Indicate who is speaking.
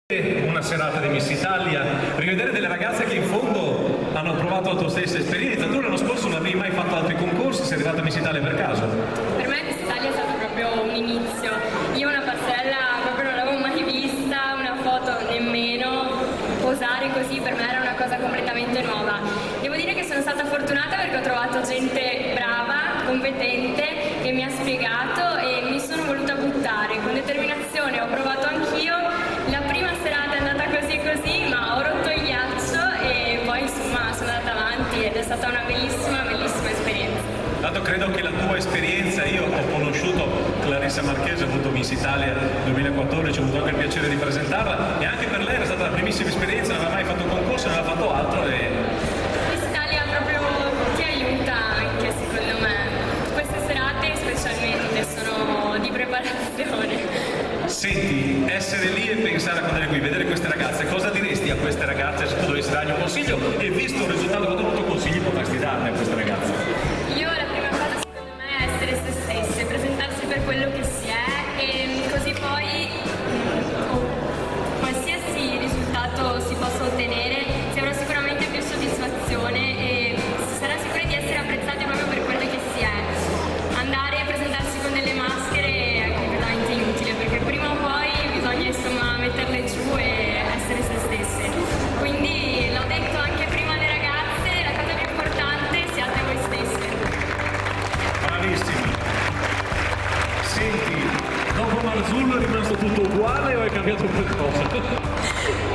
Speaker 1: Una serata di Miss Italia, rivedere delle ragazze che in fondo hanno provato la tua stessa esperienza. Tu l'anno scorso non avevi mai fatto altri concorsi, sei arrivata a Miss Italia per caso?
Speaker 2: Per me Miss Italia è stato proprio un inizio. Io una passerella proprio non l'avevo mai vista, una foto nemmeno. Posare così per me era una cosa completamente nuova. Devo dire che sono stata fortunata perché ho trovato gente brava, competente, che mi ha spiegato e mi sono voluta buttare. Con determinazione ho provato anch'io. La prima serata è andata così così, ma ho rotto il ghiaccio e poi insomma sono andata avanti ed è stata una bellissima, bellissima esperienza.
Speaker 1: Tanto credo che la tua esperienza, io ho conosciuto Clarissa Marchese, ho avuto Miss Italia 2014, ho avuto anche il piacere di presentarla e anche per lei era stata la primissima esperienza, non aveva mai fatto un concorso, non aveva fatto altro e...
Speaker 2: Miss Italia proprio ti aiuta anche secondo me. Queste serate specialmente sono di preparazione.
Speaker 1: Senti, essere lì e pensare a quando eri qui, vedere queste ragazze, cosa diresti a queste ragazze se tu dovessi dargli un consiglio e visto il risultato che ho ottenuto, consigli potresti darne a queste ragazze?
Speaker 2: Io la prima cosa secondo me è essere se stesse, presentarsi per quello che si è e così poi qualsiasi risultato si possa ottenere si avrà sicuramente più soddisfazione e si sarà sicuri di essere apprezzati proprio per quello che si è. Andare a presentarsi con delle maschere è completamente inutile perché prima o poi bisogna insomma metterle giù e essere se stesse. Quindi l'ho detto anche prima alle ragazze, la cosa più importante siate voi stesse.
Speaker 1: Bravissima. Senti, dopo Marzullo è rimasto tutto uguale o hai cambiato qualcosa?